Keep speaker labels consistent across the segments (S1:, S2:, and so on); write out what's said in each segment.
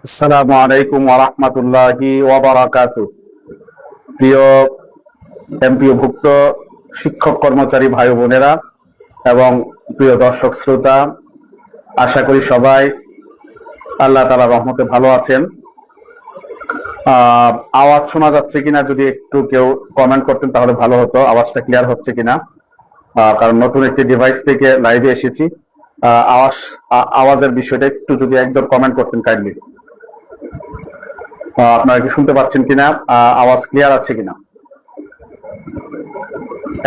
S1: আসসালামু আলাইকুম ওয়া রাহমাতুল্লাহি ওয়া বারাকাতুহু। প্রিয় এমপিওভুক্ত শিক্ষক কর্মচারী ভাই বোনেরা এবং প্রিয় দর্শক শ্রোতা, আশা করি সবাই আল্লাহ তাআলার রহমতে ভালো আছেন। আওয়াজ শোনা যাচ্ছে কিনা যদি একটু কেউ কমেন্ট করতেন তাহলে ভালো হতো। আওয়াজটা ক্লিয়ার হচ্ছে কিনা, কারণ নতুন একটি ডিভাইস থেকে লাইভে এসেছি। আওয়াজের বিষয়টা একটু যদি একদম কমেন্ট করতেন কাইন্ডলি। আপনারা কি শুনতে পাচ্ছেন কিনা, আওয়াজ ক্লিয়ার আছে কিনা,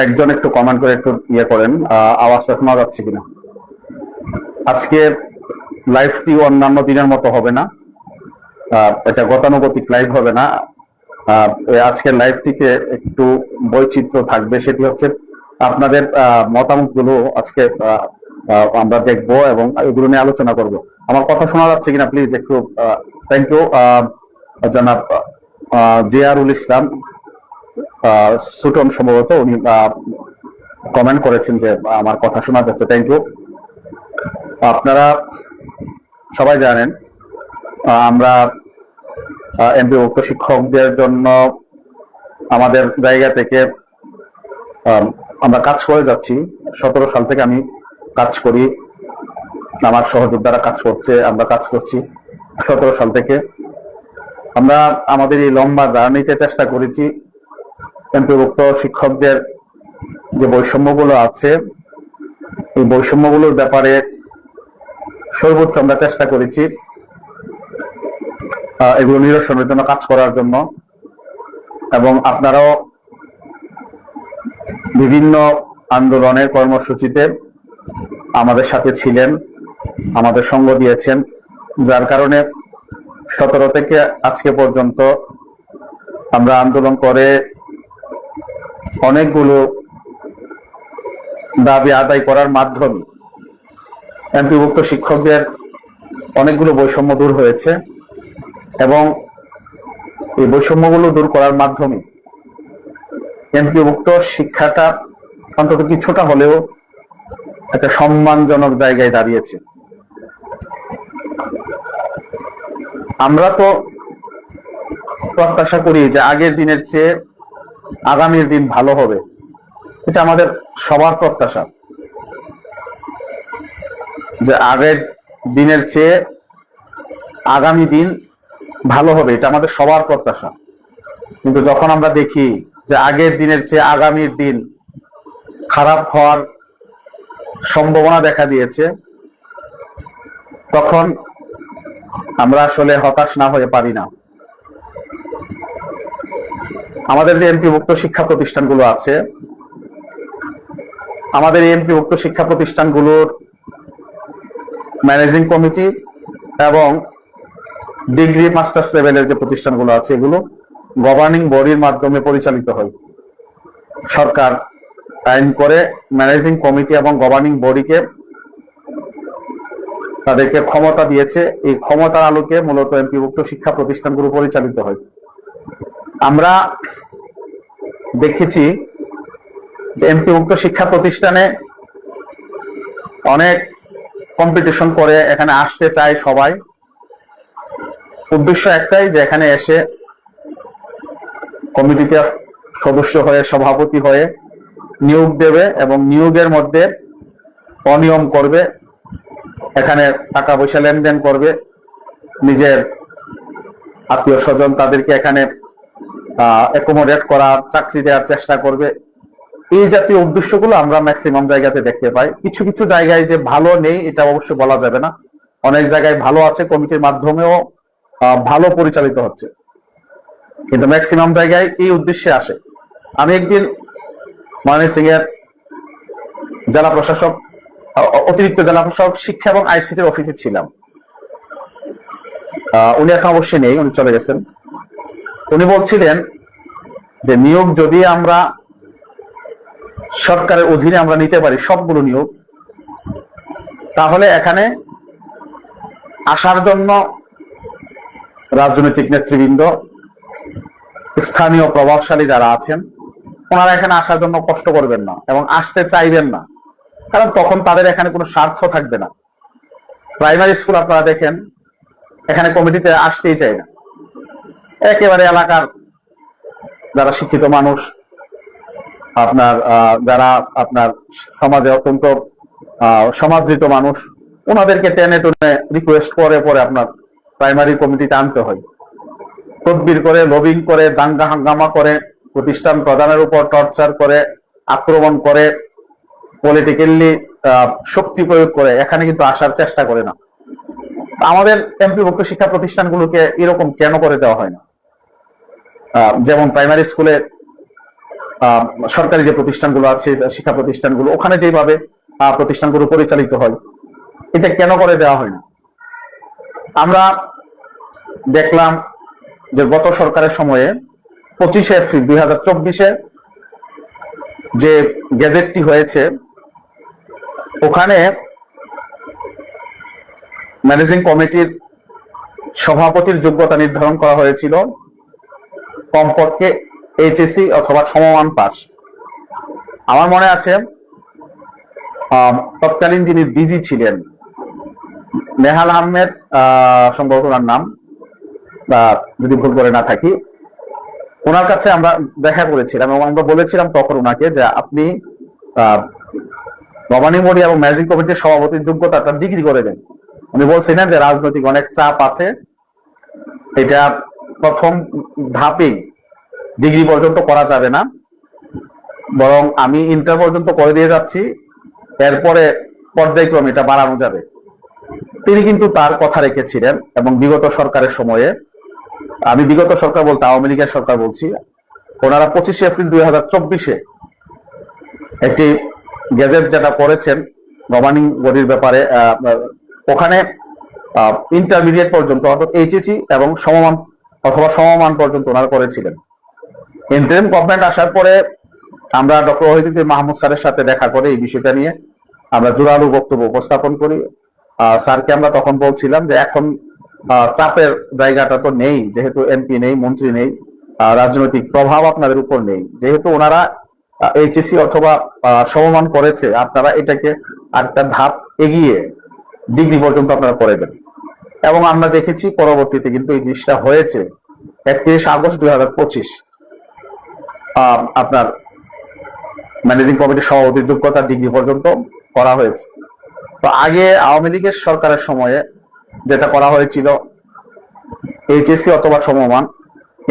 S1: একজন একটু কমেন্ট করে একটু করেন আওয়াজটা শোনা যাচ্ছে কিনা। আজকে লাইভটি অন্যান্য দিনের মতো হবে না, এটা গতানুগতিক লাইভ হবে না। আজকের লাইভটিতে একটু বৈচিত্র্য থাকবে, সেটি হচ্ছে আপনাদের মতামত গুলো আজকে আমরা দেখবো এবং এগুলো নিয়ে আলোচনা করব। আমার কথা শোনা যাচ্ছে কিনা প্লিজ একটু থ্যাংক ইউ। জনাব জিয়ারুল ইসলাম সুটন সম্ভবত উনি কমেন্ট করেছেন যে আমার কথা শোনা যাচ্ছে, থ্যাংক ইউ। আপনারা সবাই জানেন আমরা এমপিওভুক্ত শিক্ষকদের জন্য আমাদের জায়গা থেকে আমরা কাজ করে যাচ্ছি। 17 সাল থেকে আমি কাজ করি, আমার সহযোদ্ধারা কাজ করছে, আমরা কাজ করছি 17 সাল থেকে। আমরা আমাদের এই লম্বা জার্নিতে চেষ্টা করেছি এমপিওভুক্ত শিক্ষকদের যে বৈষম্যগুলো আছে এই বৈষম্যগুলোর ব্যাপারে সর্বোচ্চ আমরা চেষ্টা করেছি এগুলো নিরসনের জন্য, কাজ করার জন্য। এবং আপনারাও বিভিন্ন আন্দোলনের কর্মসূচিতে আমাদের সাথে ছিলেন, আমাদের সঙ্গ দিয়েছেন, যার কারণে 17 থেকে আজকে পর্যন্ত আমরা আন্দোলন করে অনেকগুলো দাবি আদায় করার মাধ্যমে এমপিওভুক্ত শিক্ষকদের অনেকগুলো বৈষম্য দূর হয়েছে। এবং এই বৈষম্যগুলো দূর করার মাধ্যমে এমপিওভুক্ত শিক্ষাটা অন্তত কিছুটা হলেও একটা সম্মানজনক জায়গায় দাঁড়িয়েছে। আমরা তো প্রত্যাশা করি যে আগের দিনের চেয়ে আগামীর দিন ভালো হবে, এটা আমাদের সবার প্রত্যাশা যে আগের দিনের চেয়ে আগামী দিন ভালো হবে, এটা আমাদের সবার প্রত্যাশা। কিন্তু যখন আমরা দেখি যে আগের দিনের চেয়ে আগামীর দিন খারাপ হওয়ার সম্ভাবনা দেখা দিয়েছে, তখন আমরা আসলে হতাশ না হয়ে পারি না। আমাদের যে এমপিওভুক্ত শিক্ষা প্রতিষ্ঠানগুলো আছে, আমাদের এই এমপিওভুক্ত শিক্ষা প্রতিষ্ঠানগুলোর ম্যানেজিং কমিটি এবং ডিগ্রি মাস্টার্স লেভেলের যে প্রতিষ্ঠানগুলো আছে এগুলো গভর্নিং বডির মাধ্যমে পরিচালিত হয়। সরকার আইন করে ম্যানেজিং কমিটি এবং গভর্নিং বডিকে তাদেরকে ক্ষমতা দিয়েছে, এই ক্ষমতার আলোকে মূলত এমপিওভুক্ত শিক্ষা প্রতিষ্ঠানগুলো পরিচালিত হয়। আমরা দেখেছি যে এমপিওভুক্ত শিক্ষা প্রতিষ্ঠানে অনেক কম্পিটিশন করে এখানে আসতে চায় সবাই, উদ্দেশ্য একটাই যে এখানে এসে কমিটিতে সদস্য হয়ে সভাপতি হয়ে নিয়োগ দেবে এবং নিয়োগের মধ্যে অনিয়ম করবে, এখানে টাকা পয়সা লেনদেন করবে, নিজের আত্মীয় স্বজন তাদেরকে এখানে অ্যাকোমোডেট করার, চাকরি দেওয়ার চেষ্টা করবে। এই জাতীয় উদ্দেশ্যগুলো আমরা ম্যাক্সিমাম জায়গাতে দেখতে পাই। কিছু কিছু জায়গায় যে ভালো নেই এটা অবশ্যই বলা যাবে না, অনেক জায়গায় ভালো আছে, কমিটির মাধ্যমেও ভালো পরিচালিত হচ্ছে, কিন্তু ম্যাক্সিমাম জায়গায় এই উদ্দেশ্যে আসে। আমি একদিন ময়মনসিংহ এর জেলা প্রশাসক, অতিরিক্ত জেলা প্রশাসক শিক্ষা এবং আইসিটির অফিসে ছিলাম। উনি এখন অবশ্যই নেই, উনি চলে গেছেন। উনি বলছিলেন যে নিয়োগ যদি আমরা সরকারের অধীনে আমরা নিতে পারি সবগুলো নিয়োগ, তাহলে এখানে আসার জন্য রাজনৈতিক নেতৃবৃন্দ, স্থানীয় প্রভাবশালী যারা আছেন, ওনারা এখানে আসার জন্য কষ্ট করবেন না এবং আসতে চাইবেন না, কারণ তখন তাদের এখানে কোনো স্বার্থ থাকবে না। প্রাইমারি স্কুল আপনারা দেখেন এখানে কমিটিতে আসতেই চায় না। একেবারে এলাকার যারা শিক্ষিত মানুষ, আপনার যারা আপনার সমাজে অত্যন্ত সমাদৃত মানুষ, ওনাদেরকে টেনে টুনে রিকোয়েস্ট করে পরে আপনার প্রাইমারি কমিটিতে আনতে হয়। তদবির করে, লবিং করে, দাঙ্গা হাঙ্গামা করে, প্রতিষ্ঠান প্রধানের উপর টর্চার করে, আক্রমণ করে, পলিটিক্যালি শক্তি প্রয়োগ করে এখানে কিন্তু আসার চেষ্টা করে না। আমাদের এমপিভুক্ত শিক্ষা প্রতিষ্ঠানগুলোকে এরকম কেন করে দেওয়া হয় না? যেমন প্রাইমারি স্কুলে সরকারি যে প্রতিষ্ঠানগুলো আছে, শিক্ষা প্রতিষ্ঠানগুলো, ওখানে যেভাবে প্রতিষ্ঠানগুলো পরিচালিত হয়, এটা কেন করে দেওয়া হয় না? আমরা দেখলাম যে গত সরকারের সময়ে 25শে এপ্রিল 2024 যে গেজেটটি হয়েছে, ওখানে ম্যানেজিং কমিটির সভাপতির যোগ্যতা নির্ধারণ করা হয়েছিল কমপক্ষে এইচএসসি অথবা সমমান পাস। আমার মনে আছে তৎকালীন যিনি ডিজি ছিলেন, নেহাল আহমেদ সম্ভবত ওনার নাম, যদি ভুল করে না থাকি, ওনার কাছে আমরা দেখা করেছিলাম এবং আমরা বলেছিলাম তখন ওনাকে যে আপনি গভর্নিং বডি এবং ম্যানেজিং কমিটির সভাপতির যোগ্যতাটা ডিগ্রি করে দেন। উনি বলছিলেন যে রাজনৈতিক অনেক চাপ আছে, এটা প্রথম ধাপেই ডিগ্রি পর্যন্ত করা যাবে না, বরং আমি ইন্টার পর্যন্ত করে দিয়ে যাচ্ছি, এরপরে পর্যায়ক্রমে এটা বাড়ানো যাবে। তিনি কিন্তু তার কথা রেখেছিলেন এবং বিগত সরকারের সময়ে, আমি বিগত সরকার বলতে আওয়ামী লীগের সরকার বলছি, ওনারা 25শে এপ্রিল 2024 একটি গেজেট যেটা করেছেন গভর্নিং বডির ব্যাপারে, ওখানে ইন্টারমিডিয়েট পর্যন্ত অর্থাৎ এইচএসসি এবং সমমান অথবা সমমান পর্যন্ত ওনারা করেছিলেন। ইন্টারিম গভর্নমেন্ট আসার পরে আমরা ডক্টর ওহিদুদ্দিন মাহমুদ স্যারের সাথে দেখা করে এই বিষয়টা নিয়ে আমরা জোরালো বক্তব্য উপস্থাপন করি। স্যারকে আমরা তখন বলছিলাম যে এখন চাপের জায়গাটা তো নেই, যেহেতু এমপি নেই, মন্ত্রী নেই, রাজনৈতিক প্রভাব আপনাদের উপর নেই, যেহেতু ওনারা এইচএসসি অথবা সমমান করেছে, আপনারা এটাকে আরেকটা ধাপ এগিয়ে ডিগ্রি পর্যন্ত আপনারা করে দেন। এবং আমরা দেখেছি পরবর্তীতে কিন্তু এই জিনিসটা হয়েছে। 31 আগস্ট 2025 আপনার ম্যানেজিং কমিটির সভাপতির যোগ্যতা ডিগ্রি পর্যন্ত করা হয়েছে। তো আগে আওয়ামী লীগের সরকারের সময়ে যেটা করা হয়েছিল এইচএসসি অথবা সমমান,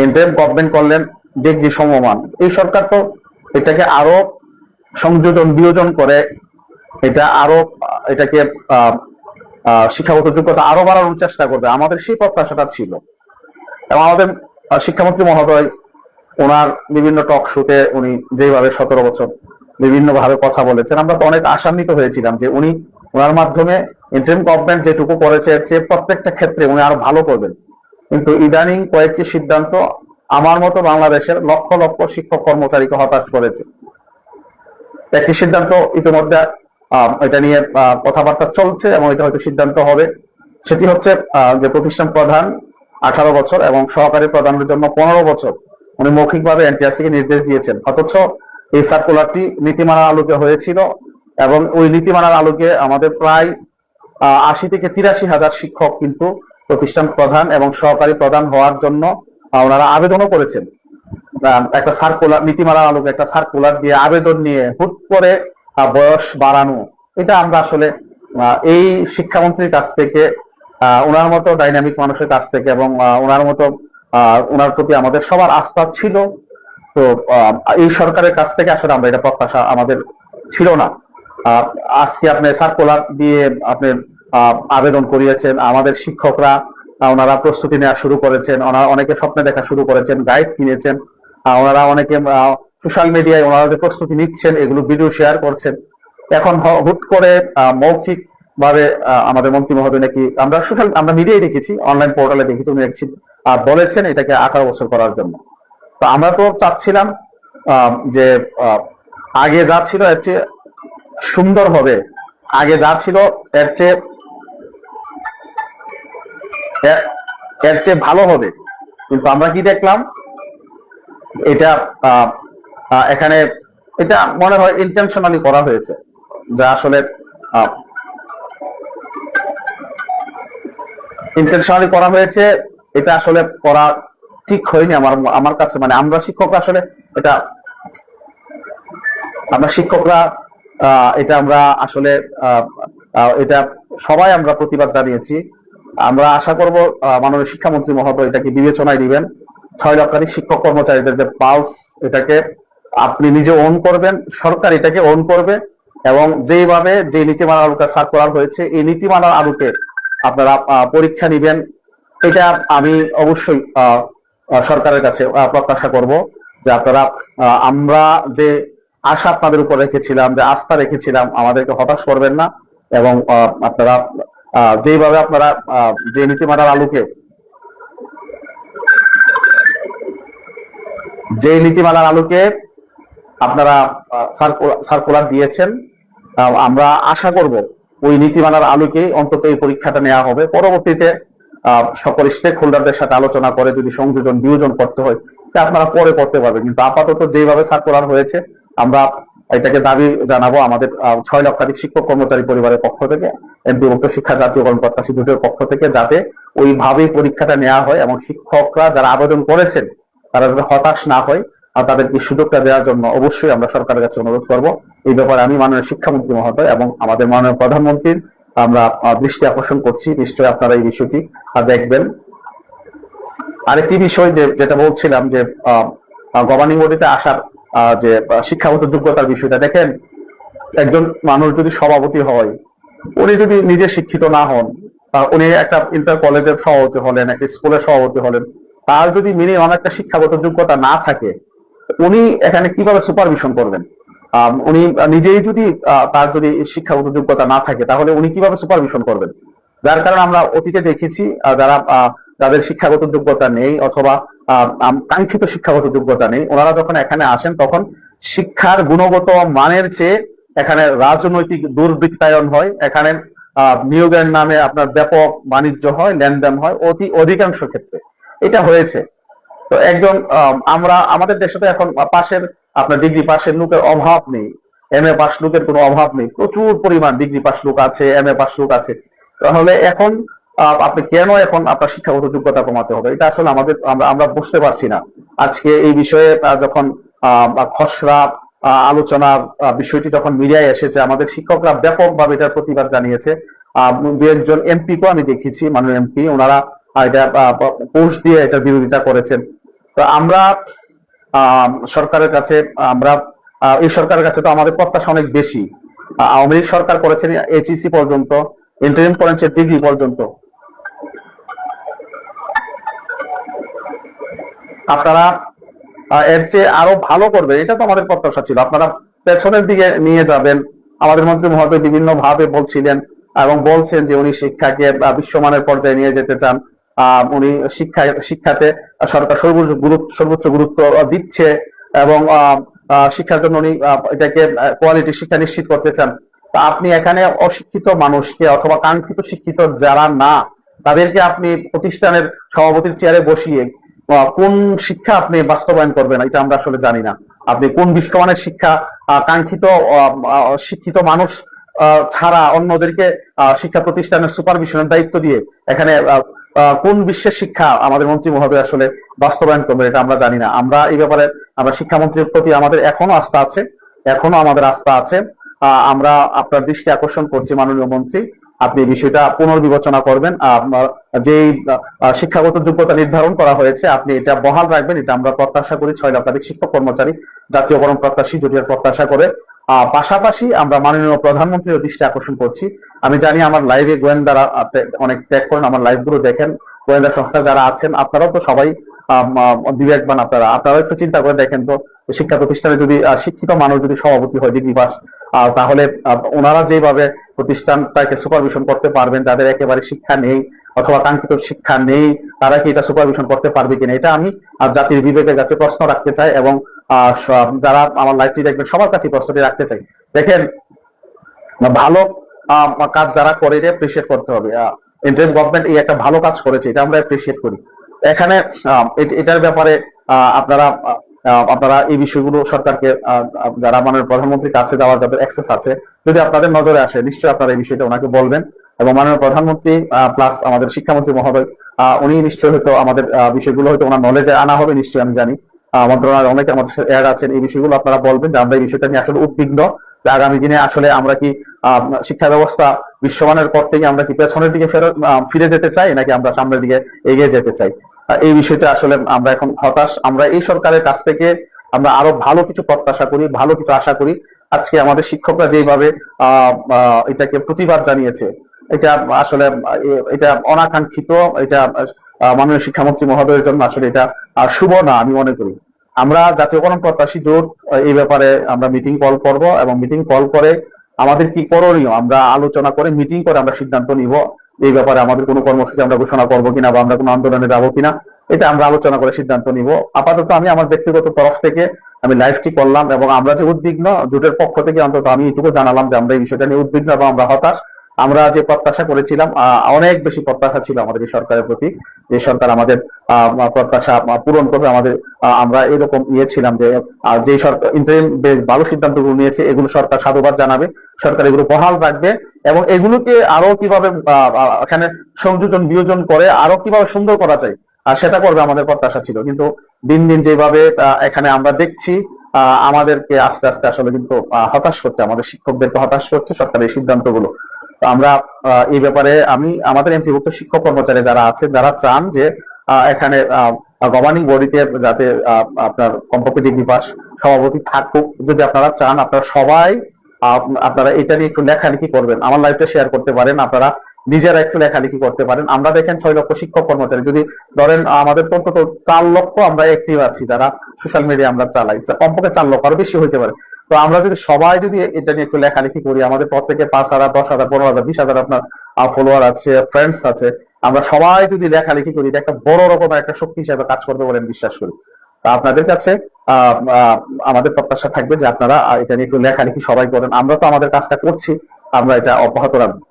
S1: ইন্টারিম গভর্নমেন্ট করলেন ডিগ্রি সমমান। এই সরকার তো এটাকে আরো সংযোজন বিয়োজন করে এটাকে শিক্ষাগত যোগ্যতা আরো বাড়ানোর চেষ্টা করবে, আমাদের সেই প্রত্যাশাটা ছিল। এবং আমাদের শিক্ষামন্ত্রী মহোদয় ওনার বিভিন্ন টক শোতে উনি যেভাবে 17 বছর বিভিন্ন ভাবে কথা বলেছেন, আমরা তো অনেক আশান্বিত হয়েছিলাম যে উনি ওনার মাধ্যমে ইন্টারিম গভর্নমেন্ট যেটুকু করেছে এর চেয়ে প্রত্যেকটা ক্ষেত্রে উনি আরো ভালো করবেন। কিন্তু ইদানিং কয়েকটি সিদ্ধান্ত আমার মতো বাংলাদেশের লক্ষ লক্ষ শিক্ষক কর্মচারীকে হতাশ করেছে। একটি সিদ্ধান্ত ইতিমধ্যে এটা নিয়ে কথাবার্তা চলছে এবং এটা হয়তো সিদ্ধান্ত হবে, সেটি হচ্ছে যে প্রতিষ্ঠান প্রধান 18 বছর এবং সহকারী প্রধানের জন্য 15 বছর উনি মৌখিকভাবে এনটিআরসি কে নির্দেশ দিয়েছেন। অথচ এই সার্কুলারটি নীতিমালার আলোকে হয়েছিল এবং ওই নীতিমালার আলোকে আমাদের প্রায় 80 থেকে 83 হাজার শিক্ষক কিন্তু প্রতিষ্ঠান প্রধান এবং সহকারী প্রধান হওয়ার জন্য ওনারা আবেদনও করেছেন। একটা সার্কুলার, নীতিমালার আলোকে একটা সার্কুলার দিয়ে আবেদন নিয়ে হুট করে বয়স বাড়ানো, এটা আমরা আসলে এই শিক্ষামন্ত্রীর কাছ থেকে, ওনার মতো ডাইনামিক মানুষের কাছ থেকে এবং ওনার মতো ওনার প্রতি আমাদের সবার আস্থা ছিল, তো এই সরকারের কাছ থেকে আসলে আমরা এটা প্রত্যাশা আমাদের ছিল না। আজকে আপনি সার্কুলার দিয়ে আপনি আবেদন করিয়েছেন, আমাদের শিক্ষকরা ওনারা প্রস্তুতি নেওয়া শুরু করেছেন, ওনারা অনেকে স্বপ্নে দেখা শুরু করেছেন, গাইড কিনেছেন, ওনারা অনেকে সোশ্যাল মিডিয়ায় ওনারা যে প্রস্তুতি নিচ্ছেন এগুলো ভিডিও শেয়ার করছেন। এখন হুট করে মৌখিক ভাবে আমাদের মন্ত্রী মহোদয় নাকি আমরা মিডিয়ায় দেখেছি, অনলাইন পোর্টালে দেখেছি, উনি বলেছেন এটাকে 18 বছর করার জন্য। তো আমরা তো চাচ্ছিলাম যে আগে যা ছিল এর চেয়ে সুন্দর হবে, আগে যা ছিল এর চেয়ে ভালো হবে। কিন্তু আমরা কি দেখলাম, এটা এখানে এটা মনে হয় ইন্টেনশনালি করা হয়েছে, যা আসলে ইন্টেনশনালি করা হয়েছে, এটা আসলে করা ঠিক হয়নি আমার আমার কাছে। মানে আমরা শিক্ষকরা আসলে এটা আমরা শিক্ষকরা এটা আমরা আসলে এটা সবাই আমরা প্রতিবাদ জানিয়েছি। আমরা আশা করব মাননীয় শিক্ষামন্ত্রী মহোদয় এটাকে বিবেচনায় দিবেন। 6 লক্ষাধিক শিক্ষক কর্মচারীদের যে পালস, এটাকে আপনি নিজে ওন করবেন, সরকার এটাকে ওন করবে, এবং যেইভাবে যে নীতিমালার আলোকে সার্কুলার হয়েছে এই নীতিমালার আলোকে আপনারা পরীক্ষা নিবেন। এটা আমি অবশ্যই সরকারের কাছে প্রত্যাশা করব যে আপনারা আমরা যে আশা আপনাদের উপর রেখেছিলাম, যে আস্থা রেখেছিলাম, আমাদেরকে হতাশ করবেন না, এবং আপনারা যেইভাবে আপনারা যে নীতিমালার আলোকে আপনারা সার্কুলার দিয়েছেন, আমরা আশা করব ওই নীতিমালার আলোকে অন্তত এই পরীক্ষাটা নেওয়া হবে। পরবর্তীতে সকল স্টেক হোল্ডারদের সাথে আলোচনা করে যদি সংযোজন বিয়োজন করতে হয় তা আপনারা পরে করতে পারবেন, কিন্তু আপাতত যেভাবে সার্কুলার হয়েছে আমরা এটাকে দাবি জানাবো আমাদের 6 লক্ষাধিক শিক্ষক কর্মচারী পরিবারের পক্ষ থেকে, এমপিভুক্ত শিক্ষা জাতীয়করণ প্রত্যাশী জোটের পক্ষ থেকে, যাতে ওইভাবেই পরীক্ষাটা নেওয়া হয় এবং শিক্ষকরা যারা আবেদন করেছেন তারা যাতে হতাশ না হয় আর তাদেরকে সুযোগটা দেওয়ার জন্য অবশ্যই আমরা সরকারের কাছে অনুরোধ করব। এই ব্যাপারে আমি মাননীয় শিক্ষামন্ত্রী মহোদয় এবং আমাদের মাননীয় প্রধানমন্ত্রীর আমরা দৃষ্টি আকর্ষণ করছি। নিশ্চয়ই আপনারা এই বিষয়টি দেখবেন। আরেকটি বিষয় যেটা বলছিলাম যে গভর্নিং বডিতে আসার যে শিক্ষাগত যোগ্যতার বিষয়টা, দেখেন একজন মানুষ যদি সভাপতি হয়, উনি যদি নিজে শিক্ষিত না হন, উনি একটা ইন্টার কলেজের সভাপতি হলেন, একটা স্কুলের সভাপতি হলেন, তার যদি মিনিমাম একটা শিক্ষাগত যোগ্যতা না থাকে, উনি এখানে কিভাবে সুপারভিশন করবেন? উনি নিজেই যদি তার যদি শিক্ষাগত যোগ্যতা না থাকে তাহলে উনি কিভাবে সুপারভিশন করবেন? যার কারণে আমরা অতীতে দেখেছি যাদের শিক্ষাগত যোগ্যতা নেই অথবা কাঙ্ক্ষিত শিক্ষাগত যোগ্যতা নেই, ওনারা যখন এখানে আসেন তখন শিক্ষার গুণগত মানের চেয়ে এখানে রাজনৈতিক দুর্বৃত্তায়ন হয়, এখানে নিয়োগের নামে আপনার ব্যাপক বাণিজ্য হয়, লেনদেন হয় অধিকাংশ ক্ষেত্রে এটা হয়েছে। তো একজন আমাদের দেশে তো এখন পাশের আপনার ডিগ্রি পাশের লোকের অভাব নেই, MA পাস লোকের কোনো অভাব নেই, প্রচুর পরিমাণ ডিগ্রি পাস লোক আছে, MA পাস লোক আছে। তাহলে এখন আপনি কেন এখন আপনার শিক্ষাগত যোগ্যতা কমাতে হবে? এটা আসলে আমরা বুঝতে পারছি না। আজকে এই বিষয়ে যখন খসড়া আলোচনা বিষয়টি যখন মিডিয়ায় এসেছে, আমাদের শিক্ষকরা ব্যাপকভাবে এটার প্রতিবাদ জানিয়েছে। দু একজন এমপিকেও আমি দেখেছি, মাননীয় এমপি, ওনারা এটা পোস্ট দিয়ে এটার বিরোধিতা করেছেন। তো আমরা সরকারের কাছে এই সরকারের কাছে তো আমাদের প্রত্যাশা অনেক বেশি। আওয়ামী লীগ সরকার করেছেন HEC পর্যন্ত, ইন্টারিম করেছেন ডিগ্রি পর্যন্ত। আপনারা এর চেয়ে আরো ভালো করবেন, এটা তো আমাদের প্রত্যাশা ছিল। আপনারা পেছনের দিকে নিয়ে যাবেন। আমাদের মন্ত্রী মহোদয় বিভিন্ন ভাবে বলছিলেন এবং বলছেন যে উনি শিক্ষাকে বিশ্বমানের পর্যায়ে নিয়ে যেতে চান। উনি শিক্ষাতে সরকার সর্বোচ্চ গুরুত্ব দিচ্ছে এবং শিক্ষার জন্য উনি এটাকে কোয়ালিটি শিক্ষা নিশ্চিত করতে চান। তা আপনি এখানে অশিক্ষিত মানুষকে অথবা কাঙ্ক্ষিত শিক্ষিত যারা না, তাদেরকে আপনি প্রতিষ্ঠানের সভাপতির চেয়ারে বসিয়ে কোন শিক্ষা আপনি বাস্তবায়ন করবেন এটা আমরা আসলে জানি না। আপনি কোন বিশ্বমানের শিক্ষা কাঙ্ক্ষিত শিক্ষিত মানুষ ছাড়া অন্যদেরকে শিক্ষা প্রতিষ্ঠানের সুপারভিশনের দায়িত্ব দিয়ে এখানে কোন বিশ্বের শিক্ষা আমাদের মন্ত্রী মহোদয় আসলে বাস্তবায়ন করবে এটা আমরা জানি না। আমরা এই ব্যাপারে আমরা শিক্ষামন্ত্রীর প্রতি আমাদের এখনো আস্থা আছে। আমরা আপনার দৃষ্টি আকর্ষণ করছি মাননীয় মন্ত্রী, আপনি বিষয়টা পুনর্বিবেচনা করবেন। যে শিক্ষাগত যোগ্যতা নির্ধারণ করা হয়েছে আপনি এটা বহাল রাখবেন, এটা আমরা প্রত্যাশা করি। 6 লক্ষাধিক শিক্ষক কর্মচারী জাতীয়করণ প্রত্যাশী জোটের প্রত্যাশা করে। পাশাপাশি আমরা মাননীয় প্রধানমন্ত্রীর দৃষ্টি আকর্ষণ করছি। আমি জানি আমার লাইভে গোয়েন্দারা অনেক ট্যাগ করেন, আমার লাইভ গুলো দেখেন, গোয়েন্দা সংস্থা যারা আছেন আপনারাও তো সবাই বিবেকবান। আপনারা একটু চিন্তা করে দেখেন তো, শিক্ষা প্রতিষ্ঠানে যদি শিক্ষিত মানুষ যদি সভাপতি হয় ডিগ্রি পাস, তাহলে ওনারা যেভাবে প্রতিষ্ঠানটাকে সুপারভিশন করতে পারবেন, যাদের একেবারে শিক্ষা নেই অথবা কাঙ্ক্ষিত শিক্ষা নেই তারা কি এটা সুপারভিশন করতে পারবে কিনা, এটা আমি জাতির বিবেকের কাছে প্রশ্ন রাখতে চাই এবং যারা আমার লাইভটি দেখবেন সবার কাছে প্রশ্নটি রাখতে চাই। দেখেন, ভালো কাজ যারা করে এটা অ্যাপ্রিসিয়েট করতে হবে। ইন্ডিয়ান গভর্নমেন্ট এই একটা ভালো কাজ করেছে, এটা আমরা অ্যাপ্রিসিয়েট করি। এখানে এটার ব্যাপারে আপনারা এই বিষয়গুলো সরকারকে, যারা মাননীয় প্রধানমন্ত্রীর কাছে যাওয়ার যাদের অ্যাক্সেস আছে, যদি আপনাদের নজরে আসে নিশ্চয়ই আপনারা এই বিষয়টা ওনাকে বলবেন। এবং মাননীয় প্রধানমন্ত্রী প্লাস আমাদের শিক্ষামন্ত্রী মহোদয় উনি নিশ্চয়ই হয়তো আমাদের বিষয়গুলো হয়তো ওনার নলেজে আনা হবে, নিশ্চয়ই আমি জানি। মন্ত্রণালয় অনেকে আমাদের এর আছেন, এই বিষয়গুলো আপনারা বলবেন যে আমরা এই বিষয়টা নিয়ে আসলে উদ্বিগ্ন, যে আগামী দিনে আসলে আমরা কি শিক্ষা ব্যবস্থা বিশ্বমানের পর থেকে আমরা কি পেছনের দিকে ফিরে যেতে চাই, নাকি আমরা সামনের দিকে এগিয়ে যেতে চাই। এই বিষয়টা আসলে আমরা এখন হতাশ। আমরা এই সরকারের কাছ থেকে আমরা আরো ভালো কিছু প্রত্যাশা করি, ভালো কিছু আশা করি। আজকে আমাদের শিক্ষকরা যেভাবে এটাকে প্রতিবাদ জানিয়েছে, এটা আসলে এটা অনাকাঙ্ক্ষিত, এটা মাননীয় শিক্ষামন্ত্রী মহোদয়ের জন্য আসলে এটা শুভ না আমি মনে করি। আমরা জাতীয়করণ প্রত্যাশী জোট এই ব্যাপারে আমরা মিটিং কল করব, এবং মিটিং কল করে আমাদের কি করণীয় আমরা আলোচনা করে মিটিং করে আমরা সিদ্ধান্ত নিব। এই ব্যাপারে আমাদের কোনো কর্মসূচি আমরা ঘোষণা করবো কিনা বা আমরা কোনো আন্দোলনে যাবো কিনা, এটা আমরা আলোচনা করে সিদ্ধান্ত নিব। আপাতত আমি আমার ব্যক্তিগত তরফ থেকে আমি লাইভটি করলাম, এবং আমরা যে উদ্বিগ্ন জোটের পক্ষ থেকে অন্তত আমি এটুকু জানালাম যে আমরা এই বিষয়টা নিয়ে উদ্বিগ্ন এবং আমরা হতাশ। আমরা যে প্রত্যাশা করেছিলাম, অনেক বেশি প্রত্যাশা ছিল আমাদের এই সরকারের প্রতি, যে সরকার আমাদের প্রত্যাশা পূরণ করবে আমাদের। আমরা এরকম ছিলাম যে যে সরকার ইন্টারিম বেশ ভালো সিদ্ধান্তগুলো নিয়েছে, এগুলো সরকার সাধুবাদ জানাবে, সরকার এগুলো বহাল রাখবে, এবং এগুলোকে আরো কিভাবে এখানে সংযোজন বিয়োজন করে আরো কিভাবে সুন্দর করা যায় আর সেটা করবে আমাদের প্রত্যাশা ছিল। কিন্তু দিন দিন যেভাবে এখানে আমরা দেখছি, আমাদেরকে আস্তে আস্তে আসলে কিন্তু হতাশ করছে, আমাদের শিক্ষকদেরকে হতাশ করছে সরকারের সিদ্ধান্তগুলো। তো আমরা এই ব্যাপারে আমি আমাদের এমপিভুক্ত শিক্ষক কর্মচারী যারা আছে, যারা চান যে এখানে গভর্নিং বডিতে যাতে আপনার কমপক্ষে ডিগ্রি পাস সভাপতি থাকুক, যদি আপনারা চান আপনারা সবাই আপনারা এটা নিয়ে একটু লেখালেখি করবেন, আমার লাইভটা শেয়ার করতে পারেন, আপনারা নিজেরা একটু লেখালেখি করতে পারেন। আমরা দেখেন 6 লক্ষ শিক্ষক কর্মচারী, যদি ধরেন আমাদের অন্তত 4 লক্ষ আমরা অ্যাক্টিভ আছি যারা সোশ্যাল মিডিয়া আমরা চালাই, কমপক্ষে 4 লক্ষ আরো বেশি হইতে পারে। তো আমরা যদি সবাই যদি এটা নিয়ে একটু লেখালেখি করি, আমাদের প্রত্যেকে 5,000 10,000 15,000 20,000 আপনার ফলোয়ার আছে, ফ্রেন্ডস আছে, আমরা সবাই যদি লেখালেখি করি, এটা একটা বড় রকমের একটা শক্তি হিসেবে কাজ করবে বলে বিশ্বাস করি। আপনাদের কাছে আমাদের প্রত্যাশা থাকবে যে আপনারা এটা নিয়ে একটু লেখালেখি সবাই করেন। আমরা তো আমাদের কাজটা করছি, আমরা এটা অব্যাহত রাখবো।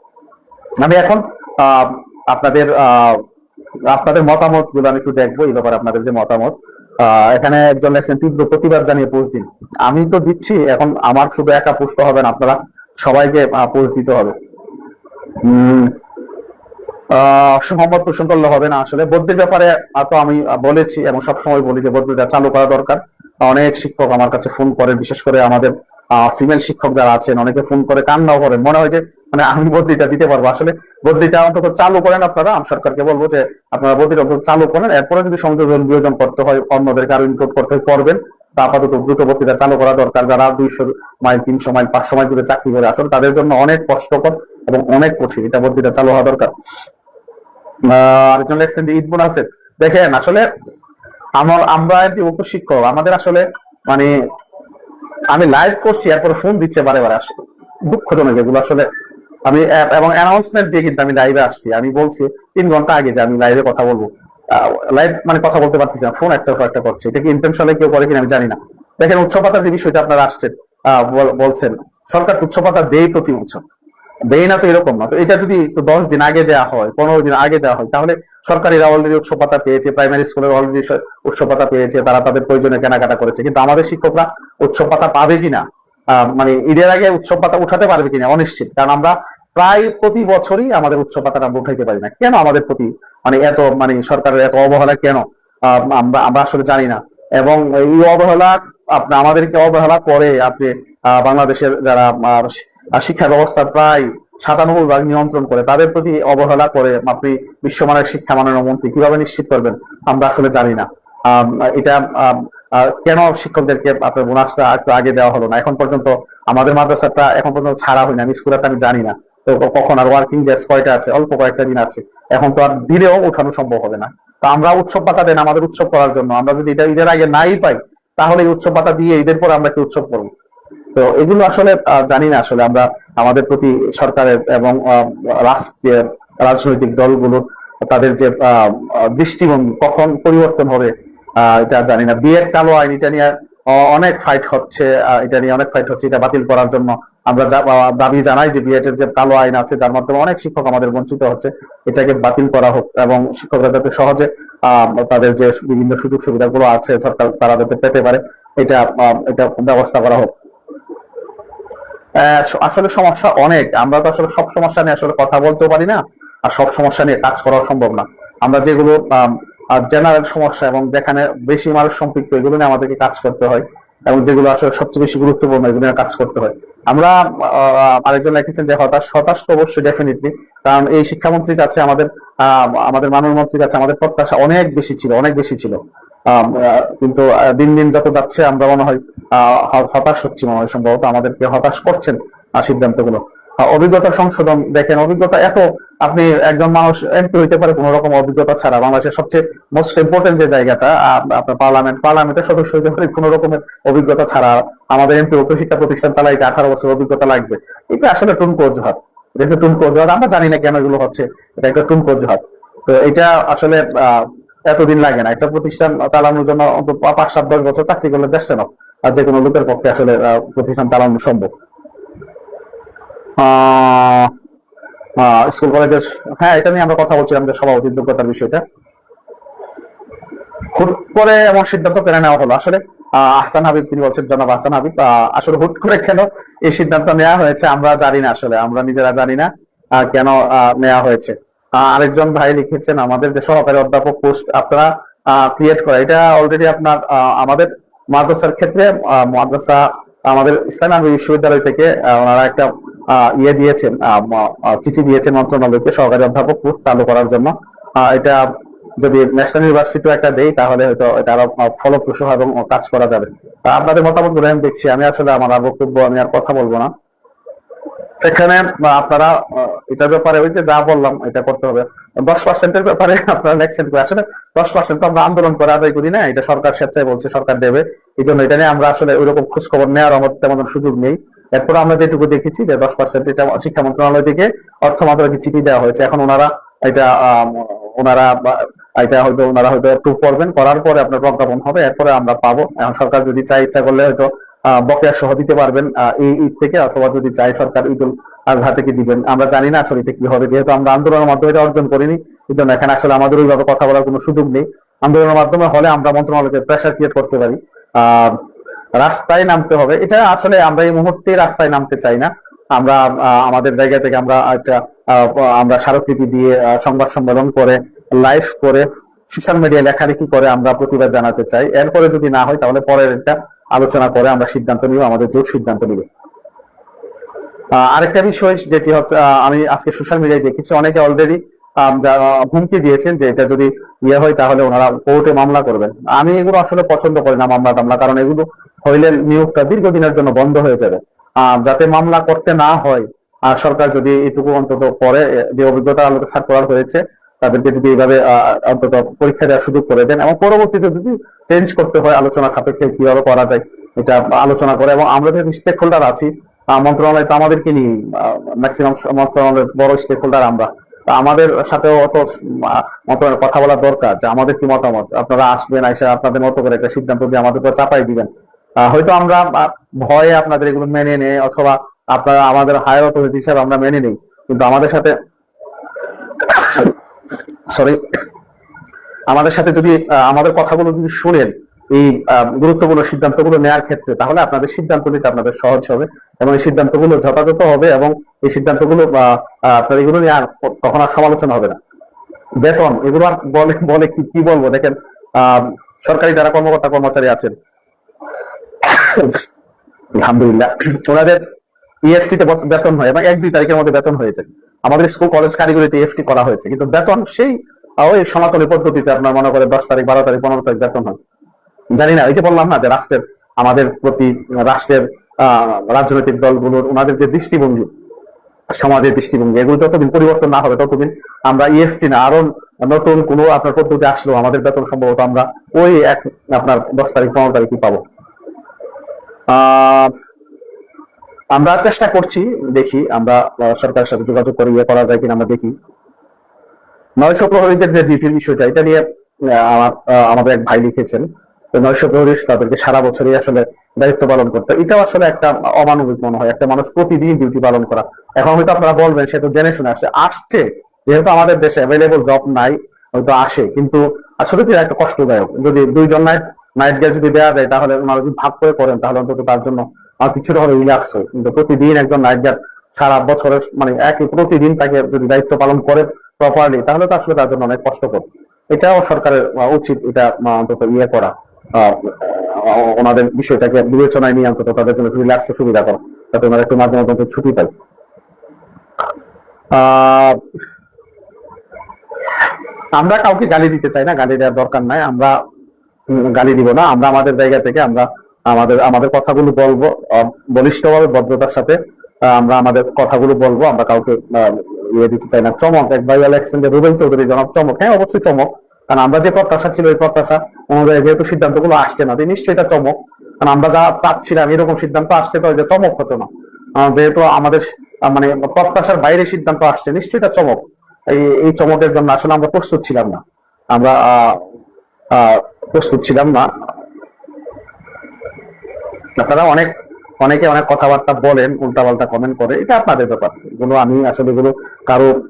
S1: আমি এখন আপনাদের আপনাদের মতামত গুলো আমি একটু দেখবো, এই ব্যাপারে আপনাদের যে মতামত। এখানে একজন লেখছেন তীব্র প্রতিবাদ জানিয়ে পোস্ট দিন। আমি তো দিচ্ছি, এখন আমার শুধু একা পোস্ট হবে না, আপনারা সবাইকে পোস্ট দিতে হবে। সহমত পোষণ করলে হবে না। আসলে বদলির ব্যাপারে তো আমি বলেছি এবং সবসময় বলি যে বদলিটা চালু করা দরকার। অনেক শিক্ষক আমার কাছে ফোন করেন, বিশেষ করে আমাদের ফিমেল শিক্ষক যারা আছেন অনেকে ফোন করে কান্নাও করেন, মনে হয় যে মানে আমি বদলিটা দিতে পারবো। আসলে বদলিটা অন্তত চালু করেন আপনারা, আমি সরকারকে বলবো যে আপনারা বদলিটা অন্তত চালু করেন, এরপরে যদি সংযোজন বিয়োজন করতে হয় অন্যদেরকে আরো ইনক্লুড করতে করবেন। আপাতত দ্রুত বদলিটা চালু করা দরকার। যারা 200 মাইল 300 মাইল 500 মাইল দূরে চাকরি করে আসলে তাদের জন্য অনেক কষ্টকর এবং অনেক কঠিন, এটা বদলিটা চালু হওয়া দরকার। আরেকজন লেখছেন যে ঈদ বোনাসের, দেখেন আসলে আমরা এমপিভুক্ত শিক্ষক, আমাদের আসলে মানে আমি লাইভ করছি এরপরে ফোন দিচ্ছে বারে বারে, আসলে দুঃখজনক এগুলো আসলে। আমি এবং অ্যানাউন্সমেন্ট দিয়ে কিন্তু আমি লাইভে আসছি, আমি বলছি 3 ঘন্টা আগে যে আমি লাইভে কথা বলবো, লাইভ মানে কথা বলতে পারতেছি না, ফোন একটা করছে। এটা কি ইন্টেনশনালি কেউ করে কিনা আমি জানি না। দেখেন উচ্চপাতার যে বিষয়টা আপনারা আসছেন বলছেন, সরকার উচ্চপাতা দেয় প্রতি বছর, দেয় না তো এরকম না। তো এটা যদি 10 দিন আগে দেওয়া হয়, 15 দিন আগে দেওয়া হয়, তাহলে সরকারিরা অলরেডি উৎসপাতা পেয়েছে, প্রাইমারি স্কুলের অলরেডি উৎসপাতা পেয়েছে, তারা তাদের প্রয়োজনে কেনাকাটা করেছে। কিন্তু আমাদের শিক্ষকরা উৎসপাতা পাবে কিনা, মানে ঈদের আগে উৎসপাতা উঠাতে পারবে কিনা অনিশ্চিত। কারণ আমরা প্রায় প্রতি বছরই আমাদের উৎসপাতাটা আমরা উঠাইতে পারি না। কেন আমাদের প্রতি মানে এত মানে সরকারের এত অবহেলা কেন, আমরা আসলে জানি না। এবং এই অবহেলা আমাদেরকে অবহেলা করে আপনি বাংলাদেশের যারা শিক্ষা ব্যবস্থা প্রায় 97% নিয়ন্ত্রণ করে, তাদের প্রতি অবহেলা করে আপনি বিশ্বমানের শিক্ষা মাননীয় মন্ত্রী কিভাবে নিশ্চিত করবেন আমরা আসলে জানি না। এটা কেন শিক্ষকদেরকে আপনার বোনাসটা একটু আগে দেওয়া হলো না এখন পর্যন্ত? আমাদের মাদ্রাসাটা এখন পর্যন্ত ছাড়া হয়নি, আমি স্কুলটা আমি জানি না তো কখন আর ওয়ার্কিং ডেজ কয়টা আছে, অল্প কয়েকটা দিন আছে, এখন তো আর দিলেও উঠানো সম্ভব হবে না। তো আমরা উৎসব পাতা দেন আমাদের উৎসব করার জন্য, আমরা যদি এটা ঈদের আগে নাই পাই তাহলে এই উৎসব পাতা দিয়ে ঈদের পর আমরা কি উৎসব করবো? তো এগুলো আসলে জানি না আসলে আমরা আমাদের প্রতি সরকারের এবং রাজনৈতিক দলগুলো তাদের যে দৃষ্টিভঙ্গি কখন পরিবর্তন হবে এটা জানি না। বিএড কালো আইন, এটা নিয়ে অনেক ফাইট হচ্ছে, এটা বাতিল করার জন্য আমরা দাবি জানাই যে বিএড এর যে কালো আইন আছে যার মাধ্যমে অনেক শিক্ষক আমাদের বঞ্চিত হচ্ছে, এটাকে বাতিল করা হোক এবং শিক্ষকরা যাতে সহজে তাদের যে বিভিন্ন সুযোগ সুবিধাগুলো আছে সরকার তারা যাতে পেতে পারে এটা ব্যবস্থা করা হোক। আসলে সমস্যা অনেক, আমরা তো আসলে সব সমস্যা নিয়ে আসলে কথা বলতেও পারি না, আর সব সমস্যা নিয়ে কাজ করা সম্ভব না। আমরা যেগুলো জেনারেল সমস্যা এবং যেখানে বেশি মানুষ সম্পৃক্ত, এগুলো নিয়ে আমাদেরকে কাজ করতে হয়, এবং যেগুলো আসলে সবচেয়ে বেশি গুরুত্বপূর্ণ এগুলো নিয়ে কাজ করতে হয়। আমরা আরেকজন লিখেছেন যে হতাশ, হতাশ তো অবশ্যই ডেফিনেটলি, কারণ এই শিক্ষামন্ত্রীর কাছে আমাদের আমাদের মাননীয় মন্ত্রীর কাছে আমাদের প্রত্যাশা অনেক বেশি ছিল, অনেক বেশি ছিল। কিন্তু দিন দিন যত যাচ্ছে আমরা মনে হয় হতাশ হচ্ছি, মনে হয় সম্ভবত আমাদেরকে হতাশ করছেন সিদ্ধান্তগুলো। অভিজ্ঞতা সংশোধন দেখেন, অভিজ্ঞতা এত, আপনি একজন মানুষ এমপি হইতে পারে কোন রকম অভিজ্ঞতা ছাড়া। বাংলাদেশের সবচেয়ে মোস্ট ইম্পর্টেন্ট যে জায়গাটা আপনার পার্লামেন্টের সদস্য হইতে পারে কোন রকমের অভিজ্ঞতা ছাড়া। আমাদের এমপি উচ্চশিক্ষা প্রতিষ্ঠান চালাইতে 18 বছর অভিজ্ঞতা লাগবে। এটা আসলে টুনকো অজুহাত, এটা টুনকো অজুহাত, আমরা জানি না কেন এগুলো হচ্ছে, এটা একটা টুনকো অজুহাত। তো এটা আসলে এতদিন লাগে না একটা প্রতিষ্ঠান চালানোর জন্য, 5, 7, 10 বছর চাকরি করলে দেখছে না, আর যে কোনো লোকের পক্ষে আসলে প্রতিষ্ঠান চালানো সম্ভব। স্কুল কলেজের, হ্যাঁ এটা নিয়ে আমরা কথা বলছিলাম যে সভাপতির যোগ্যতার বিষয়টা হুট করে এমন সিদ্ধান্ত কেন নেওয়া হলো। আসলে আহসান হাবিব তিনি বলছেন, জনাব আহসান হাবিব, আসলে হুট করে কেন এই সিদ্ধান্ত নেওয়া হয়েছে আমরা জানি না, আসলে আমরা নিজেরা জানি না কেন নেওয়া হয়েছে। আরেকজন ভাই লিখেছেন আমাদের যে সহকারী অধ্যাপক পোস্ট আপনারা ক্রিয়েট করা, এটা অলরেডি আপনার আমাদের মাদ্রাসার ক্ষেত্রে মাদ্রাসা আমাদের ইসলামী আরবি বিশ্ববিদ্যালয় থেকে ওনারা একটা ইয়ে দিয়েছেন, চিঠি দিয়েছেন মন্ত্রণালয়কে সহকারী অধ্যাপক পোস্ট চালু করার জন্য। এটা যদি ন্যাশনাল ইউনিভার্সিটিও একটা দেই তাহলে হয়তো এটা আরো ফলপ্রসূ এবং কাজ করা যাবে। আপনাদের মতামত গুলো আমি দেখছি, আমি আসলে আমার আর বক্তব্য আমি আর কথা বলবো না সেখানে। আপনারা এটার ব্যাপারে ওই যে যা বললাম এটা করতে হবে। 10%-এর ব্যাপারে আপনারা লেখছেন, আসলে 10% তো আমরা আন্দোলন করে আদায় করি না, এটা সরকার স্বেচ্ছায় বলছে সরকার দেবে, এই জন্য এটা নিয়ে আমরা আসলে ওই রকম খোঁজ খবর নেওয়ার আমাদের তেমন সুযোগ নেই। এরপর আমরা যেটুকু দেখেছি যে 10% এটা শিক্ষা মন্ত্রণালয় থেকে অর্থ মন্ত্রণালয়কে চিঠি দেওয়া হয়েছে। এখন ওনারা এটা ওনারা এটা হয়তো ওনারা হয়তো অ্যাপ্রুভ করবেন, করার পরে আপনার প্রজ্ঞাপন হবে, এরপরে আমরা পাবো। এখন সরকার যদি চাই, ইচ্ছা করলে হয়তো বকেয়া সহ দিতে পারবেন এই ঈদ থেকে, অথবা যদি চাই সরকার ঈদুল আজহা থেকে দিবেন, আমরা জানি না আসলে এটা কি হবে। যেহেতু আমরা আন্দোলনের মাধ্যমে এটা অর্জন করিনি, এই জন্য এখানে আসলে আমাদের ওইভাবে কথা বলার কোনো সুযোগ নেই। আন্দোলনের মাধ্যমে হলে আমরা মন্ত্রণালয়কে প্রেশার ক্রিয়েট করতে পারি, রাস্তায় নামতে হবে। এটা আসলে আমরা এই মুহূর্তে রাস্তায় নামতে চাই না। আমরা আমাদের জায়গা থেকে আমরা একটা আমরা স্মারকলিপি দিয়ে সংবাদ সম্মেলন করে, লাইভ করে, সোশ্যাল মিডিয়ায় লেখালেখি করে আমরা প্রতিবাদ জানাতে চাই। এরপরে যদি না হয় তাহলে পরের একটা আলোচনা করে আমরা সিদ্ধান্ত নিব, আমাদের জোট সিদ্ধান্ত নিব। আরেকটা বিষয় যেটি হচ্ছে, আমি আজকে সোশ্যাল মিডিয়ায় দেখেছি অনেকে অলরেডি হুমকি দিয়েছেন যে এটা যদি ইয়ে হয় তাহলে ওনারা কোর্টে মামলা করবেন। আমি এগুলো আসলে পছন্দ করি না, মামলা টামলা, কারণ এগুলো হইলে নিয়োগটা দীর্ঘদিনের জন্য বন্ধ হয়ে যাবে। যাতে মামলা করতে না হয়, আর সরকার যদি এটুকু অন্তত পরে যে অভিজ্ঞতা আলোকে সার্কুলার হয়েছে তাদেরকে যদি এইভাবে অন্তত পরীক্ষা দেওয়ার সুযোগ করে দেন, এবং পরবর্তীতে যদি চেঞ্জ করতে হয় আলোচনা সাপেক্ষে কিভাবে করা যায় এটা আলোচনা করে। এবং আমরা যে স্টেক হোল্ডার আছি মন্ত্রণালয়, তো আমাদেরকে নিয়ে ম্যাক্সিমাম মন্ত্রণালয়ের বড় স্টেক হোল্ডার আমরা, আমাদের সাথেও অত মন্ত্রণালয়ের কথা বলা দরকার যে আমাদের কি মতামত, আপনারা আসবেন, আইসা আপনাদের মতো করে একটা সিদ্ধান্ত দিয়ে আমাদের উপর চাপাই দিবেন। হয়তো আমরা ভয়ে আপনাদের এগুলো মেনে নেই, অথবা আপনারা আমাদের হায়ার অথরিটি হিসাবে আমরা মেনে নেই, কিন্তু আমাদের সাথে সরি আমাদের সাথে যদি আমাদের কথাগুলো যদি শুনেন এই গুরুত্বপূর্ণ সিদ্ধান্তগুলো নেওয়ার ক্ষেত্রে, তাহলে আপনাদের সিদ্ধান্ত নিতে আপনাদের সহজ হবে, এবং এই সিদ্ধান্তগুলো যথাযথ হবে, এবং এই সিদ্ধান্তগুলো আপনার এগুলো নিয়ে আর কখন আর সমালোচনা হবে না। বেতন এগুলো আর বলে বলে কি বলবো, দেখেন সরকারি যারা কর্মকর্তা কর্মচারী আছেন আলহামদুলিল্লাহ ওনাদের ইএফটি তে বেতন হয়, এবং 1-2 তারিখের মধ্যে বেতন হয়েছে। আমাদের স্কুল কলেজ কারিগরিতে ইএফটি করা হয়েছে, কিন্তু বেতন সেই ওই সনাতনী পদ্ধতিতে আপনার মনে করে 10 তারিখ 12 তারিখ 15 তারিখ বেতন হয়। জানি না, এই যে বললাম না যে রাষ্ট্রের আমাদের প্রতি রাষ্ট্রের রাজনৈতিক দলগুলোর ওনাদের যে দৃষ্টিভঙ্গি, সমাজের দৃষ্টিভঙ্গি, এগুলো যতদিন পরিবর্তন না হবে ততদিন আমরা ইএফটি না আরো নতুন কোনো আপনার পদ্ধতি আসলেও আমাদের বেতন সম্ভবত আমরা ওই আপনার 10 তারিখ 15 তারিখই পাবো। আমরা চেষ্টা করছি, দেখি আমরা সরকারের সাথে যোগাযোগ করে ইয়ে করা যায় কিনা, আমরা দেখি। 900 প্রহরীদের যে ডিউটির বিষয়টা, এটা নিয়ে আমাদের এক ভাই লিখেছেন, 900 প্রহরী তাদেরকে সারা বছরই আসলে দায়িত্ব পালন করতে, এটাও আসলে একটা অমানবিক মনে হয়, একটা মানুষ প্রতিদিন ডিউটি পালন করা। এখন হয়তো আপনারা বলবেন সে তো জেনে শুনে আসছে, যেহেতু আমাদের দেশে অ্যাভেলেবল জব নাই হয়তো আসে, কিন্তু আসলে কি একটা কষ্টদায়ক। যদি 2 জন নাইট গিয়ে যদি দেওয়া যায় তাহলে ওনারা যদি ভাগ করে করেন তাহলে অন্তত তার জন্য কিছুটা হলে রিল্যাক্স হয়। কিন্তু প্রতিদিন একজন নাইট গার্ড সারা বছরের মানে প্রতিদিন তাকে যদি দায়িত্ব পালন করে প্রপারলি, তাহলে তো আসলে তার জন্য অনেক কষ্টকর। এটাও সরকারের উচিত এটা অন্তত ইয়ে করা, ওনাদের বিষয়টাকে বিবেচনায় নিয়ে অন্তত তাদের জন্য রিল্যাক্সের সুবিধা করা, যাতে ওনারা একটু মাঝে মধ্যে ছুটি পায়। আমরা কাউকে গালি দিতে চাই না, গালি দেওয়ার দরকার নাই, আমরা গালি দিব না। আমরা আমাদের জায়গা থেকে আমরা আমাদের কথাগুলো বলবো বলিষ্ঠভাবে, ভদ্রতার সাথে আমরা আমাদের কথাগুলো বলবো। আমরা কাউকে ইয়ে দিতে চাই না। চমক এক ভাইরাল অ্যাক্সিডেন্টে রুবেল চৌধুরী জনাব চমক, হ্যাঁ অবশ্যই চমক, কারণ আমরা যে প্রত্যাশা ছিল ওই প্রত্যাশা অনুযায়ী যেহেতু সিদ্ধান্তগুলো আসছে না, নিশ্চয়ই এটা চমক। কারণ আমরা যা চাচ্ছিলাম এরকম সিদ্ধান্ত আসতে তো যে চমক হতো না, যেহেতু আমাদের মানে প্রত্যাশার বাইরে সিদ্ধান্ত আসছে, নিশ্চয়ই এটা চমক। এই চমকের জন্য আসলে আমরা প্রস্তুত ছিলাম না, আমরা প্রস্তুত ছিলাম না। আপনারা অনেকে অনেক কথাবার্তা বলেন, উল্টাপাল্টা কমেন্ট করে, এটা আপনাদের ব্যাপার। এগুলো আমি আসলে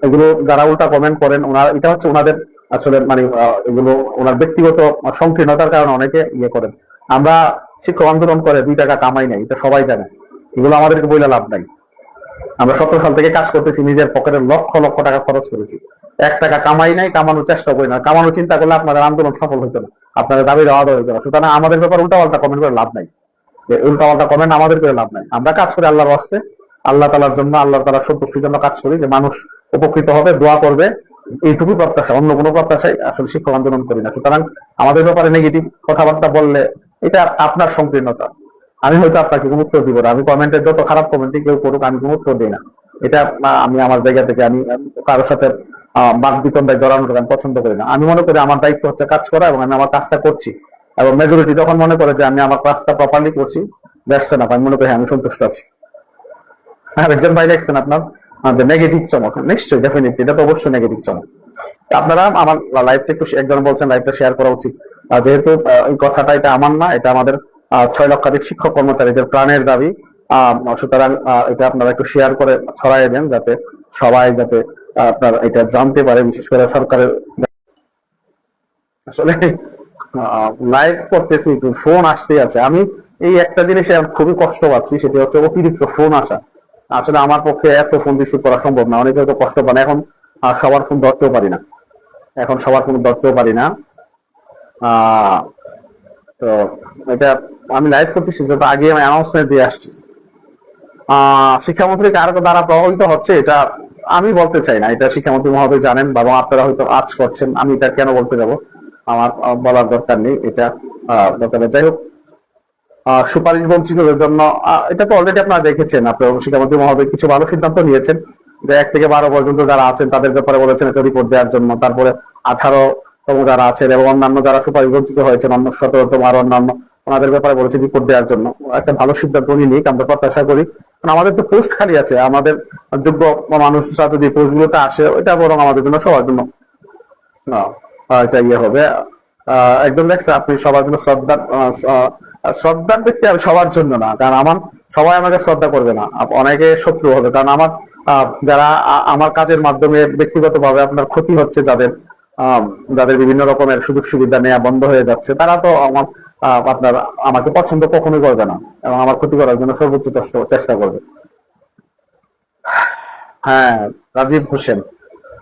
S1: এগুলো যারা উল্টা কমেন্ট করেন ওনারা, এটা হচ্ছে ওনাদের আসলে মানে এগুলো ওনার ব্যক্তিগত সংকীর্ণতার কারণে অনেকে ইয়ে করেন। আমরা শিক্ষক আন্দোলন করে 2 টাকা কামাই নাই, এটা সবাই জানে, এগুলো আমাদেরকে বইলে লাভ নাই। আমরা 17 সাল থেকে কাজ করতেছি, নিজের পকেটের লক্ষ লক্ষ টাকা খরচ করেছি, 1 টাকা কামাই নাই, কামানোর চেষ্টা করি না। কামানোর চিন্তা করলে আপনাদের আন্দোলন সফল হইতো না, আপনাদের দাবি দেওয়া হইতো না। সুতরাং আমাদের ব্যাপার উল্টাপাল্টা কমেন্ট করে লাভ নাই, উল্টাপাল্টা কমেন্ট আমাদের করে লাভ নাই। আমরা কাজ করি আল্লাহর ওয়াস্তে, আল্লাহ তাআলার জন্য, আল্লাহ তাআলার সন্তুষ্টির জন্য কাজ করি, যে মানুষ উপকৃত হবে, দোয়া করবে, এইটুকু প্রত্যাশা, অন্য কোনো প্রত্যাশায় আসলে শিক্ষক আন্দোলন করি না। সুতরাং আমাদের ব্যাপারে নেগেটিভ কথাবার্তা বললে এটা আপনার সংকীর্ণতা, আমি হয়তো আপনাকে কোনো উত্তর দিব না। আমি কমেন্টের যত খারাপ কমেন্টই কেউ করুক, আমি কোনো উত্তর দিই না। এটা আমি আমার জায়গা থেকে আমি কারোর সাথে বাক বিতণ্ডায় জড়ানোটা আমি পছন্দ করি না। আমি মনে করি আমার দায়িত্ব হচ্ছে কাজ করা, এবং আমি আমার কাজটা করছি, এবং মেজরিটি যখন মনে করে যে আমি আমার কাজটা প্রপারলি করছি, দেখছেন আমি মনে করি আমি সন্তুষ্ট আছি। আর একজন ভাই দেখছেন আপনার যে নেগেটিভ চমক, নিশ্চয়ই ডেফিনেটলি এটা তো অবশ্যই নেগেটিভ চমক। আপনারা আমার লাইভটা একটু, একজন বলছেন লাইভটা শেয়ার করা উচিত, যেহেতু এই কথাটা এটা আমার না, এটা আমাদের 6 লক্ষাধিক শিক্ষক কর্মচারীদের প্রাণের দাবি। সুতরাং এটা আপনারা একটু শেয়ার করে ছড়াই দেন, যাতে সবাই যাতে আপনার এটা জানতে পারে, বিশেষ করে সরকারের। আসলে লাইভ করতেছি, ফোন আসতেই আছে। আমি এই একটা জিনিসে খুবই কষ্ট পাচ্ছি, সেটা হচ্ছে অতিরিক্ত ফোন আসা। আসলে আমার পক্ষে এত ফোন রিসিভ করা সম্ভব না, অনেকে হয়তো কষ্ট পান। এখন সবার ফোন ধরতেও পারি না, তো এটা আমি লাইভ করতেছি, যত আগে আমি অ্যানাউন্সমেন্ট দিয়ে আসছি। শিক্ষামন্ত্রী কার দ্বারা প্রভাবিত হচ্ছে এটা আমি বলতে চাই না, এটা শিক্ষামন্ত্রী মহোদয় জানেন, বাবা আপনারা হয়তো আজ করছেন, আমি এটা কেন বলতে যাব, আমার বলার দরকার নেই এটা। যাই হোক, সুপারিশ বঞ্চিতদের জন্য এটা তো অলরেডি আপনারা দেখেছেন, আপনার শিক্ষামন্ত্রী মহোদয় কিছু ভালো সিদ্ধান্ত নিয়েছেন, যে 1 থেকে 12 পর্যন্ত যারা আছেন তাদের ব্যাপারে বলেছেন একটা রিপোর্ট দেওয়ার জন্য। তারপরে 18তম যারা আছেন এবং অন্যান্য যারা সুপারিশ বঞ্চিত হয়েছেন, অন্য 17তম আর অন্যান্য, ওনাদের ব্যাপারে বলেছে রিপোর্ট দেওয়ার জন্য। একটা ভালো সিদ্ধান্ত উনি নিক, আমরা প্রত্যাশা করি। কারণ আমাদের তো পোস্ট খালি আছে, আমাদের যোগ্য মানুষরা যদি পোস্টগুলোতে আসে, ওইটা বরং আমাদের জন্য, সবার জন্য এটা ইয়ে হবে। একদম দেখছে আপনি সবার জন্য শ্রদ্ধার ব্যক্তি, আমি সবার জন্য না, কারণ আমার সবাই আমাকে শ্রদ্ধা করবে না, অনেকে শত্রু হবে। কারণ আমার যারা আমার কাজের মাধ্যমে ব্যক্তিগতভাবে আপনার ক্ষতি হচ্ছে, যাদের বিভিন্ন রকমের সুযোগ সুবিধা নেওয়া বন্ধ হয়ে যাচ্ছে, তারা তো আপনার আমাকে পছন্দ কখনোই করবে না, এবং আমার ক্ষতি করার জন্য সর্বোচ্চ চেষ্টা করবে। হ্যাঁ, রাজীব হোসেন,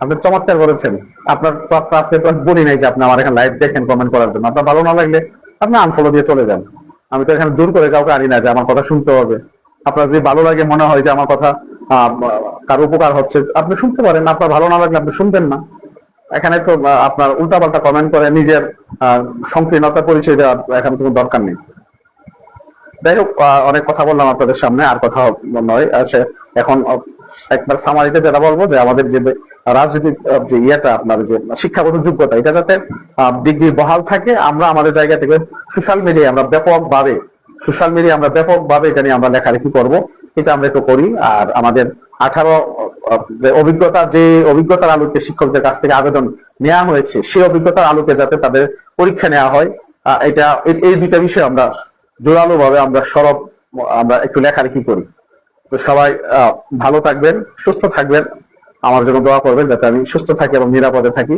S1: আপনি চমৎকার বলেছেন। আপনার বলি নাই যে আপনি আমার এখানে লাইভ দেখেন কমেন্ট করার জন্য। আপনার ভালো না লাগলে আপনি আনফলো দিয়ে চলে যান। আমি তো এখানে জোর করে কাউকে আনি না যে আমার কথা শুনতে হবে। আপনার যদি ভালো লাগে, মনে হয় যে আমার কথা কারো উপকার হচ্ছে, আপনি শুনতে পারেন। আপনার ভালো না লাগলে আপনি শুনবেন না। এখানে তো আপনার উল্টাপাল্টা কমেন্ট করে নিজের সংকীর্ণতা পরিচয় দেওয়ার এখানে কোনো দরকার নেই। যাই হোক, অনেক কথা বললাম আপনাদের সামনে, আর কথা নয়। এখন একবার সামারিতে যেটা বলবো, যে আমাদের যে রাজনৈতিক যে ইয়েটা, আপনার যে শিক্ষাগত যোগ্যতা, এটা যাতে ডিগ্রি বহাল থাকে। আমরা আমাদের জায়গা থেকে সোশ্যাল মিডিয়ায় আমরা ব্যাপকভাবে এটা নিয়ে আমরা লেখালেখি করব, এটা আমরা একটু করি। আর আমাদের 18 যে অভিজ্ঞতার আলোকে শিক্ষকদের কাছ থেকে আবেদন নেওয়া হয়েছে, সেই অভিজ্ঞতার আলোকে যাতে তাদের পরীক্ষা নেওয়া হয়, এই 2টা বিষয় আমরা জোরালো ভাবে আমরা একটু লেখালেখি করি। তো সবাই ভালো থাকবেন, সুস্থ থাকবেন, আমার জন্য দোয়া করবেন যাতে আমি সুস্থ থাকি এবং নিরাপদে থাকি,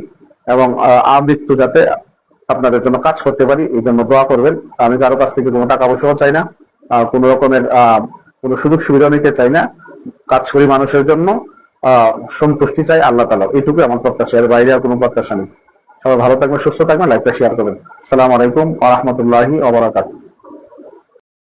S1: এবং আমৃত্যু যাতে আপনাদের জন্য কাজ করতে পারি, এই জন্য দোয়া করবেন। আমি কারো কাছ থেকে কোনো টাকা পয়সাও চাই না, কোনো রকমের কোনো সুযোগ সুবিধা নিতে চাই না, কাজ করি মানুষের জন্য, সন্তুষ্টি চাই আল্লাহ তাআলা, এইটুকু আমার প্রত্যাশা, এর বাইরে আর কোনো প্রত্যাশা নেই। সবাই ভালো থাকবেন, সুস্থ থাকবেন, লাইভটা শেয়ার করবেন। আসসালামু আলাইকুম ওয়া রাহমাতুল্লাহি ওয়া বারাকাতুহু।